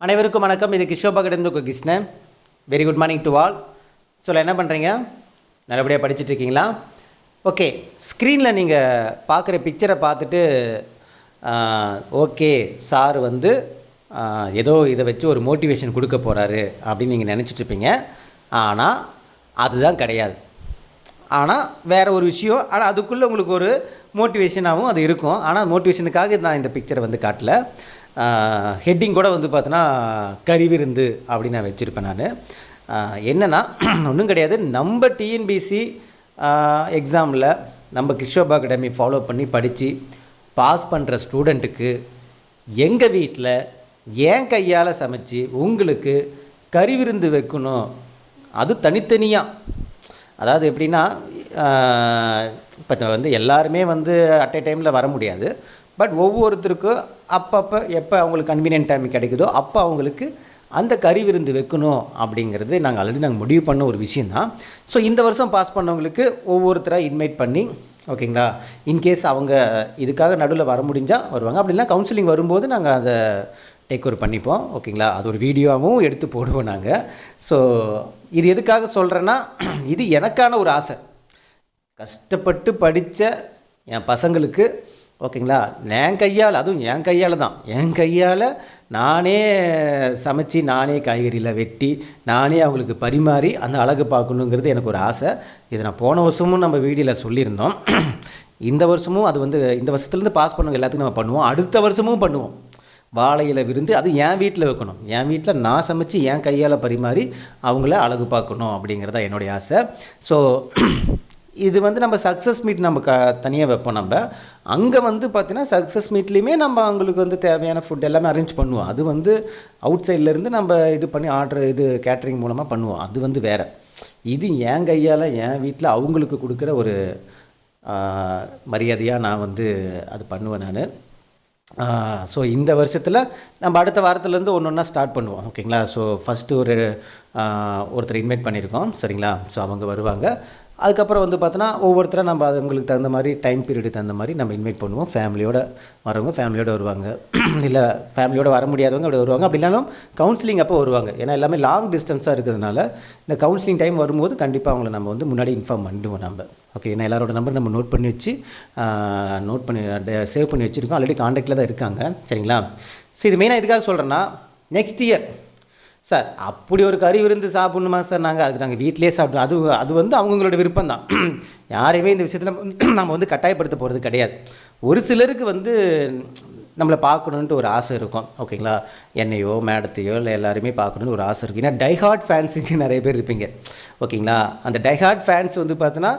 அனைவருக்கும் வணக்கம். இது கிஷோபா கிடந்து Krishnan. Very good morning to all. So என்ன பண்ணுறீங்க? நல்லபடியாக படிச்சுட்டு இருக்கீங்களா? ஓகே, ஸ்க்ரீனில் நீங்கள் பார்க்குற பிக்சரை பார்த்துட்டு ஓகே சார் வந்து ஏதோ இதை வச்சு ஒரு மோட்டிவேஷன் கொடுக்க போகிறாரு அப்படின்னு நீங்கள் நினச்சிட்ருப்பீங்க. ஆனால் அதுதான் கிடையாது. ஆனால் வேறு ஒரு விஷயம். ஆனால் அதுக்குள்ளே உங்களுக்கு ஒரு மோட்டிவேஷனாகவும் அது இருக்கும். ஆனால் மோட்டிவேஷனுக்காக நான் இந்த பிக்சரை வந்து காட்டல. ஹெட்டிங் கூட வந்து பார்த்தோன்னா கறிவிருந்து அப்படின்னு நான் வச்சுருப்பேன். நான் என்னென்னா ஒன்றும் கிடையாது. நம்ம டிஎன்பிசி எக்ஸாமில் நம்ம கிஷோபா அகாடமி ஃபாலோ பண்ணி படித்து பாஸ் பண்ணுற ஸ்டூடெண்ட்டுக்கு எங்கள் வீட்டில் ஏன் கையால் சமைச்சு உங்களுக்கு கறிவிருந்து வைக்கணும். அது தனித்தனியாக. அதாவது எப்படின்னா, இப்போ வந்து எல்லாருமே வந்து அட் எ டைமில் வர முடியாது. பட் ஒவ்வொருத்தருக்கும் அப்பப்போ எப்போ அவங்களுக்கு கன்வீனியன்ட் டைம் கிடைக்குதோ அப்போ அவங்களுக்கு அந்த கறி விருந்து வைக்கணும் அப்படிங்கிறது நாங்கள் முடிவு பண்ண ஒரு விஷயந்தான். ஸோ இந்த வருஷம் பாஸ் பண்ணவங்களுக்கு ஒவ்வொருத்தராக இன்வைட் பண்ணி, ஓகேங்களா, இன்கேஸ் அவங்க இதுக்காக நடுவில் வர முடிஞ்சால் வருவாங்க. அப்படின்னா கவுன்சிலிங் வரும்போது நாங்கள் அதை டேக் ஓவர் பண்ணிப்போம். ஓகேங்களா, அது ஒரு வீடியோவும் எடுத்து போடுவோம் நாங்கள். ஸோ இது எதுக்காக சொல்கிறேன்னா, இது எனக்கான ஒரு ஆசை. கஷ்டப்பட்டு படித்த என் பசங்களுக்கு, ஓகேங்களா, என் கையால், அதுவும் என் கையால் தான், என் கையால் நானே சமைச்சி நானே காய்கறியில் வெட்டி நானே அவங்களுக்கு பரிமாறி அந்த அழகு பார்க்கணுங்கிறது எனக்கு ஒரு ஆசை. இதை நான் போன வருஷமும் நம்ம வீடியோவில் சொல்லியிருந்தோம். இந்த வருஷமும் அது வந்து இந்த வருஷத்துலேருந்து பாஸ் பண்ணவங்க எல்லாத்துக்கும் நம்ம பண்ணுவோம். அடுத்த வருஷமும் பண்ணுவோம். வாழையில் விருந்து, அது என் வீட்டில் வைக்கணும். என் வீட்டில் நான் சமைச்சு என் கையால் பரிமாறி அவங்கள அழகு பார்க்கணும் அப்படிங்கிறதா என்னுடைய ஆசை. ஸோ இது வந்து நம்ம சக்ஸஸ் மீட் நம்ம தனியாக வைப்போம். நம்ம அங்கே வந்து பார்த்திங்கன்னா சக்ஸஸ் மீட்லேயுமே நம்ம அவங்களுக்கு வந்து தேவையான ஃபுட் எல்லாமே அரேஞ்ச் பண்ணுவோம். அது வந்து அவுட் சைட்லேருந்து நம்ம இது பண்ணி ஆர்டர் கேட்ரிங் மூலமாக பண்ணுவோம். அது வந்து வேறு. இது என் கையால் என் வீட்டில் அவங்களுக்கு கொடுக்குற ஒரு மரியாதையாக நான் வந்து அது பண்ணுவேன் நான். ஸோ இந்த வருஷத்தில் நம்ம அடுத்த வாரத்துலேருந்து ஒன்று ஒன்றா ஸ்டார்ட் பண்ணுவோம். ஓகேங்களா. ஸோ ஃபஸ்ட்டு ஒருத்தர் இன்வைட் பண்ணியிருக்கோம். சரிங்களா. ஸோ அவங்க வருவாங்க. அதுக்கப்புறம் வந்து பார்த்தோன்னா ஒவ்வொருத்தராக நம்ம அவங்களுக்கு தகுந்த மாதிரி டைம் பீரியடு தகுந்த மாதிரி நம்ம இன்வைட் பண்ணுவோம். ஃபேமிலியோடு வரவங்க ஃபேமிலியோடு வருவாங்க. இல்லை ஃபேமிலியோடு வர முடியாதவங்க அப்படி வருவாங்க. அப்படி இல்லைனாலும் கவுன்சிலிங் அப்போ வருவாங்க. ஏன்னா எல்லாமே லாங் டிஸ்டன்ஸாக இருக்கிறதுனால இந்த கவுன்சிலிங் டைம் வரும்போது கண்டிப்பாக அவங்கள நம்ம வந்து முன்னாடி இன்ஃபார்ம் பண்ணிடுவோம் நம்ம. ஓகே, ஏன்னா எல்லாரோட நம்பர் நம்ம நோட் பண்ணி வச்சு சேவ் பண்ணி வச்சுருக்கோம். ஆல்ரெடி காண்டாக்டில் தான் இருக்காங்க. சரிங்களா. ஸோ இது மெயினாக எதுக்காக சொல்கிறேன்னா, நெக்ஸ்ட் இயர் சார் அப்படி ஒரு கறி விருந்து சாப்பிட்ணுமா சார்? அதுக்கு நாங்கள் வீட்டிலே சாப்பிடுவோம். அது வந்து அவங்களோட விருப்பம் தான். யாரையுமே இந்த விஷயத்தில் நம்ம வந்து கட்டாயப்படுத்த போகிறது கிடையாது. ஒரு சிலருக்கு வந்து நம்மளை பார்க்கணுன்ட்டு ஒரு ஆசை இருக்கும். ஓகேங்களா. என்னையோ மேடத்தையோ இல்லை எல்லாருமே பார்க்கணுன்னு ஒரு ஆசை இருக்கும். ஏன்னா டைஹார்ட் ஃபேன்ஸுக்கு நிறைய பேர் இருப்பீங்க. ஓகேங்களா. அந்த டைஹார்ட் ஃபேன்ஸ் வந்து பார்த்தோன்னா,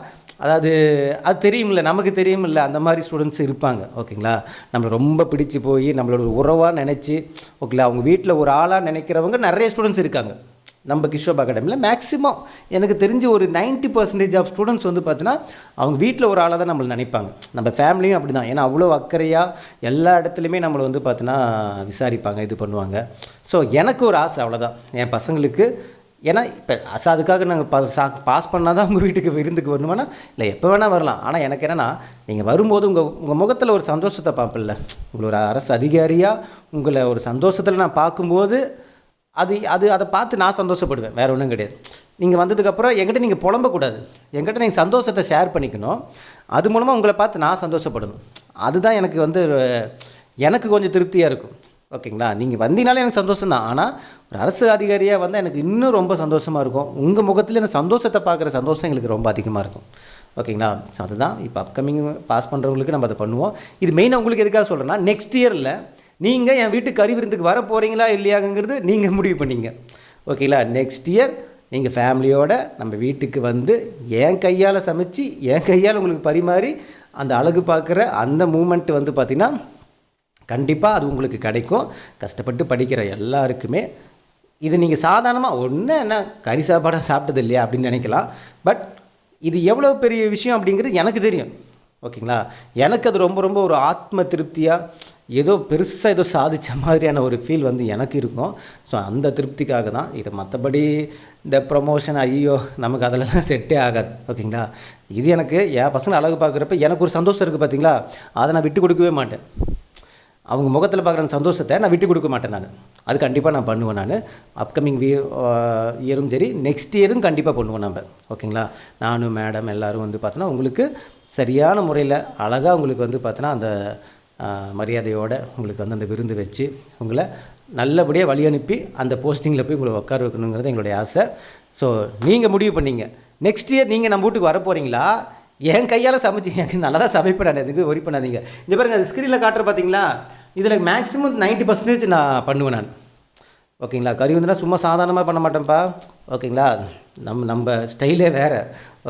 அதாவது அது தெரியுமில்ல, நமக்கு தெரியுமில்ல, அந்த மாதிரி ஸ்டூடெண்ட்ஸ் இருப்பாங்க. ஓகேங்களா. நம்மளை ரொம்ப பிடிச்சி போய் நம்மளோட ஒரு உறவாக நினச்சி, ஓகேங்களா, அவங்க வீட்டில் ஒரு ஆளாக நினைக்கிறவங்க நிறைய ஸ்டூடெண்ட்ஸ் இருக்காங்க நம்ம கிஷோபா அகாடமியில். மேக்ஸிமம் எனக்கு தெரிஞ்சு ஒரு 90% ஆஃப் ஸ்டூடெண்ட்ஸ் வந்து பார்த்தீங்கன்னா அவங்க வீட்டில் ஒரு ஆளாக தான் நம்மளை நினைப்பாங்க. நம்ம ஃபேமிலியும் அப்படி தான். ஏன்னா அவ்வளோ அக்கறையாக எல்லா இடத்துலையுமே நம்மளை வந்து பார்த்தீங்கன்னா விசாரிப்பாங்க, இது பண்ணுவாங்க. ஸோ எனக்கு ஒரு ஆசை, அவ்வளோதான், என் பசங்களுக்கு. ஏன்னா இப்போ அதுக்காக நாங்கள் பாஸ் பண்ணால் தான் உங்கள் வீட்டுக்கு விருந்துக்கு வரணுமானா இல்லை, எப்போ வேணால் வரலாம். ஆனால் எனக்கு என்னென்னா, நீங்கள் வரும்போது உங்கள் முகத்தில் ஒரு சந்தோஷத்தை பார்ப்பல. உங்களை ஒரு அரசு அதிகாரியாக உங்களை ஒரு சந்தோஷத்தில் நான் பார்க்கும்போது அதை பார்த்து நான் சந்தோஷப்படுவேன். வேறு ஒன்றும் கிடையாது. நீங்கள் வந்ததுக்கப்புறம் என்கிட்ட நீங்கள் புலம்பக்கூடாது. என்கிட்ட நீங்கள் சந்தோஷத்தை ஷேர் பண்ணிக்கணும். அது மூலமாக உங்களை பார்த்து நான் சந்தோஷப்படணும். அதுதான் எனக்கு வந்து எனக்கு கொஞ்சம் திருப்தியாக இருக்கும். ஓகேங்களா. நீங்கள் வந்தீங்கனாலே எனக்கு சந்தோஷம் தான். ஆனால் ஒரு அரசு அதிகாரியாக வந்தால் எனக்கு இன்னும் ரொம்ப சந்தோஷமாக இருக்கும். உங்கள் முகத்தில் இந்த சந்தோஷத்தை பார்க்குற சந்தோஷம் எங்களுக்கு ரொம்ப அதிகமாக இருக்கும். ஓகேங்களா. ஸோ அதுதான் இப்போ அப்கமிங் பாஸ் பண்ணுறவங்களுக்கு நம்ம அதை பண்ணுவோம். இது மெயினாக உங்களுக்கு எதுக்காக சொல்கிறேன்னா, நெக்ஸ்ட் இயரில் நீங்கள் என் வீட்டுக்கு கறி விருந்துக்கு வர போகிறீங்களா இல்லையாங்கிறது நீங்கள் முடிவு பண்ணிங்க. ஓகேங்களா. நெக்ஸ்ட் இயர் நீங்கள் ஃபேமிலியோடு நம்ம வீட்டுக்கு வந்து என் கையால் சமைச்சு என் கையால் உங்களுக்கு பரிமாறி அந்த அழகு பார்க்குற அந்த மூமெண்ட் வந்து பார்த்திங்கன்னா கண்டிப்பாக அது உங்களுக்கு கிடைக்கும். கஷ்டப்பட்டு படிக்கிற எல்லாருக்குமே இது நீங்கள் சாதாரணமாக ஒன்று என்ன கறி சாப்பாடாக சாப்பிட்டது இல்லையா அப்படின்னு நினைக்கலாம். பட் இது எவ்வளோ பெரிய விஷயம் அப்படிங்கிறது எனக்கு தெரியும். ஓகேங்களா. எனக்கு அது ரொம்ப ரொம்ப ஒரு ஆத்ம திருப்தியாக ஏதோ பெருசாக ஏதோ சாதித்த மாதிரியான ஒரு ஃபீல் வந்து எனக்கு இருக்கும். ஸோ அந்த திருப்திக்காக தான் இது. மற்றபடி இந்த ப்ரொமோஷன் ஐயோ நமக்கு அதெல்லாம் செட்டே ஆகாது. ஓகேங்களா. இது எனக்கு என் பசங்களை அழகு பார்க்குறப்ப எனக்கு ஒரு சந்தோஷம் இருக்குது பார்த்தீங்களா, அதை நான் விட்டு கொடுக்கவே மாட்டேன். அவங்க முகத்தில் பார்க்குற அந்த சந்தோஷத்தை நான் விட்டு கொடுக்க மாட்டேன். அது கண்டிப்பாக நான் பண்ணுவேன். அப்கமிங் இயரும் சரி, நெக்ஸ்ட் இயரும் கண்டிப்பாக பண்ணுவோம் நம்ம. ஓகேங்களா? நானும் மேடம் எல்லோரும் வந்து பார்த்தோன்னா உங்களுக்கு சரியான முறையில் அழகாக உங்களுக்கு வந்து பார்த்தோன்னா அந்த மரியாதையோடு உங்களுக்கு வந்து அந்த விருந்து வச்சு உங்களை நல்லபடியாக வழி அனுப்பி அந்த போஸ்டிங்கில் போய் உங்களை உட்கார வைக்கணுங்கிறது எங்களுடைய ஆசை. ஸோ நீங்கள் முடிவு பண்ணிங்க, நெக்ஸ்ட் இயர் நீங்கள் நம்ம வீட்டுக்கு வர போகிறீங்களா? என் கையால் சமைச்சி எனக்கு நல்லா தான் சமைப்பேன். நான் எதுக்கு ஒரி பண்ணாதீங்க. இங்கே பாருங்கள், அது ஸ்க்ரீனில் காட்டுற பார்த்தீங்களா, இதில் மேக்ஸிமம் 90% நான் பண்ணுவேன் நான். ஓகேங்களா? கறி வந்துன்னா சும்மா சாதாரணமாக பண்ண மாட்டேன்ப்பா. ஓகேங்களா? நம்ம ஸ்டைலே வேறு.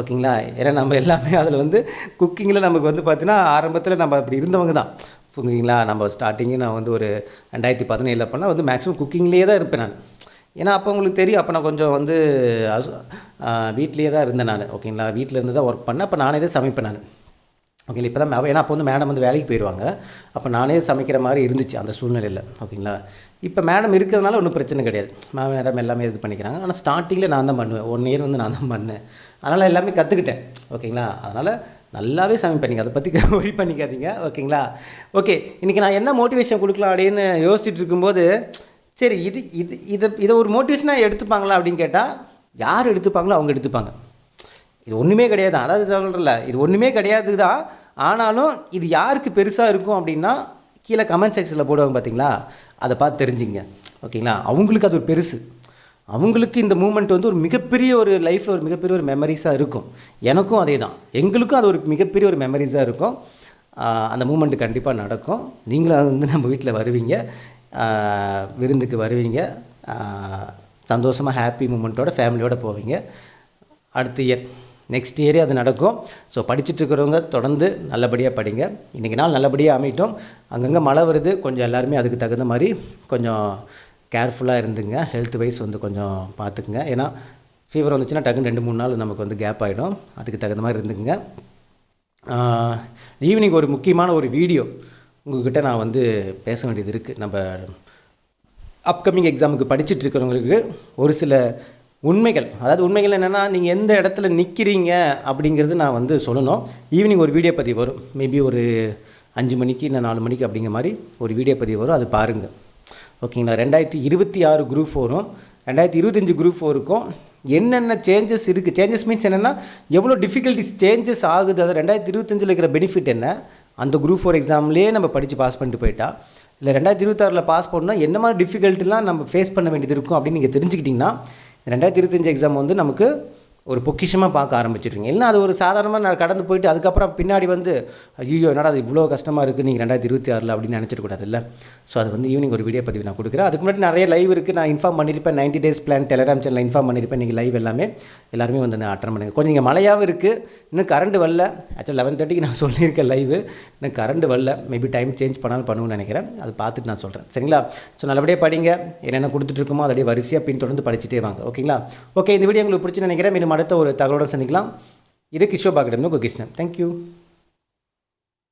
ஓகேங்களா? ஏன்னா நம்ம எல்லாமே அதில் வந்து குக்கிங்கில் நமக்கு வந்து பார்த்தீங்கன்னா ஆரம்பத்தில் நம்ம அப்படி இருந்தவங்க தான். ஓகேங்களா? நம்ம ஸ்டார்டிங்கு நான் வந்து ஒரு 2017 அப்போலாம் வந்து மேக்ஸிமம் குக்கிங்லேயே தான் இருப்பேன் நான். ஏன்னா அப்போ உங்களுக்கு தெரியும், அப்போ நான் கொஞ்சம் வந்து வீட்லேயே தான் இருந்தேன் நான். ஓகேங்களா? வீட்டில் இருந்து தான் ஒர்க் பண்ணேன். அப்போ நானே தான் சமைப்பேன் நான். ஓகேங்களா? இப்போ தான் ஏன்னா அப்போ வந்து மேடம் வந்து வேலைக்கு போயிடுவாங்க. அப்போ நானே சமைக்கிற மாதிரி இருந்துச்சு அந்த சூழ்நிலையில். ஓகேங்களா? இப்போ மேடம் இருக்கிறதுனால ஒன்றும் பிரச்சனை கிடையாது. மேடம் எல்லாமே இது பண்ணிக்கிறாங்க. ஆனால் ஸ்டார்டிங்கில் நான் தான் பண்ணுவேன். 1 இயர் வந்து நான் தான் பண்ணேன். அதனால் எல்லாமே கற்றுக்கிட்டேன். ஓகேங்களா? அதனால் நல்லாவே சமைப்பேன். நீங்கள் அதை பற்றி ஒரி பண்ணிக்காதீங்க. ஓகேங்களா? ஓகே, இன்றைக்கி நான் என்ன மோட்டிவேஷன் கொடுக்கலாம் அப்படின்னு யோசிச்சுட்டு இருக்கும்போது, சரி இதை ஒரு மோட்டிவேஷனாக எடுத்துப்பாங்களா அப்படின்னு கேட்டால், யார் எடுத்துப்பாங்களோ அவங்க எடுத்துப்பாங்க. இது ஒன்றுமே கிடையாது. அதாவது சொல்கிறல, இது ஒன்றுமே கிடையாது தான். ஆனாலும் இது யாருக்கு பெருசாக இருக்கும் அப்படின்னா கீழே கமெண்ட் செக்ஷனில் போடுவாங்க பார்த்தீங்களா, அதை பார்த்து தெரிஞ்சுங்க. ஓகேங்களா? அவங்களுக்கு அது ஒரு பெருசு. அவங்களுக்கு இந்த மூமெண்ட் வந்து ஒரு மிகப்பெரிய ஒரு லைஃப்பில் ஒரு மிகப்பெரிய ஒரு மெமரிஸாக இருக்கும். எனக்கும் அதே தான். எங்களுக்கும் அது ஒரு மிகப்பெரிய ஒரு மெமரிஸாக இருக்கும். அந்த மூமெண்ட்டு கண்டிப்பாக நடக்கும். நீங்களும் அது வந்து நம்ம வீட்டில் வருவீங்க, விருந்துக்கு வருவீங்க, சந்தோஷமாக ஹாப்பி மூமெண்ட்டோட ஃபேமிலியோடு போவீங்க. அடுத்த இயர் நெக்ஸ்ட் இயரே அது நடக்கும். ஸோ படிச்சுட்ருக்கிறவங்க தொடர்ந்து நல்லபடியாக படிங்க. இன்றைக்கி நாள் நல்லபடியாக அமையட்டும். அங்கங்கே மழை வருது, கொஞ்சம் எல்லாருமே அதுக்கு தகுந்த மாதிரி கொஞ்சம் கேர்ஃபுல்லாக இருந்துங்க. ஹெல்த் வைஸ் வந்து கொஞ்சம் பார்த்துக்குங்க. ஏன்னா ஃபீவர் வந்துச்சுன்னா டக்குன்னு 2-3 நாள் நமக்கு வந்து கேப் ஆகிடும். அதுக்கு தகுந்த மாதிரி இருந்துக்குங்க. ஈவினிங் ஒரு முக்கியமான ஒரு வீடியோ உங்கள்கிட்ட நான் வந்து பேச வேண்டியது இருக்குது. நம்ம அப்கமிங் எக்ஸாமுக்கு படிச்சுட்டு இருக்கிறவங்களுக்கு ஒரு சில உண்மைகள், அதாவது உண்மைகள் என்னென்னா, நீங்கள் எந்த இடத்துல நிற்கிறீங்க அப்படிங்கிறது நான் வந்து சொல்லணும். ஈவினிங் ஒரு வீடியோ பதிவு வரும். மேபி ஒரு 5 மணிக்கு இல்லை 4 மணிக்கு அப்படிங்கிற மாதிரி ஒரு வீடியோ பதிவு வரும். அது பாருங்கள். ஓகேங்களா? 2026 குரூப் 4ம் 2025 குரூப் 4க்கும் என்னென்ன சேஞ்சஸ் இருக்குது. சேஞ்சஸ் மீன்ஸ் என்னென்னா, எவ்வளோ டிஃபிகல்ட்டிஸ் சேஞ்சஸ் ஆகுது. அது 2025 இருக்கிற பெனிஃபிட் என்ன, அந்த குரூப் 4 எக்ஸாம்லேயே நம்ம படித்து பாஸ் பண்ணிட்டு போயிட்டா, இல்லை 2026 பாஸ் பண்ணால் என்ன மாதிரி டிஃபிகல்ட்டிலாம் நம்ம ஃபேஸ் பண்ண வேண்டியது இருக்கும் அப்படின்னு நீங்கள் தெரிஞ்சுக்கிட்டிங்கன்னா 2025 எக்ஸாம் வந்து நமக்கு ஒரு பொக்கிஷமாக பார்க்க ஆரம்பிச்சிட்ருங்க. இல்லை அது ஒரு சாதாரணமாக நான் கடந்து போயிட்டு அதுக்கப்புறம் பின்னாடி வந்து ஐயோ என்னடா அது இவ்வளோ கஷ்டமாக இருக்குது நீங்கள் 2026 அப்படின்னு நினச்சிடக்கூடாது இல்லை. ஸோ அது வந்து ஈவினிங் ஒரு வீடியோ பதிவு நான் கொடுக்குறேன். அதுக்கு முன்னாடி நிறைய லைவ் இருக்குது, நான் இன்ஃபார்ம் பண்ணியிருப்பேன். 90 days பிளான் டெலிகிராம் சேனலில் இன்ஃபார்ம் பண்ணியிருப்பேன். நீங்கள் லைவ் எல்லாருமே வந்து அட்டன் பண்ணுங்கள். கொஞ்சம் இங்கே மழையாகவும் இருக்குது, இன்னும் கரண்ட் வரல. ஆக்சுவலி 11:30 நான் சொல்லியிருக்கேன் லைவு, இன்னும் கரண்ட் வரல. மேபி டைம் சேஞ்ச் பண்ணாலும் பண்ணுவேன்னு நினைக்கிறேன். அது பார்த்துட்டு நான் சொல்கிறேன். சரிங்களா? ஸோ நல்லபடியாக படிங்க. என்னென்ன கொடுத்துட்ருக்கோமோ அதோடைய வரிசையாக பின்தொடர்ந்து படிச்சுட்டே வாங்க. ஓகேங்களா? ஓகே, இந்த வீடியோ உங்களுக்கு பிடிச்சி நினைக்கிறேன். மீண்டும் அடுத்த ஒரு தகவலுடன் சந்திக்கலாம். இது கிஷோபாக்கிடம் கிருஷ்ணன். தேங்க்யூ.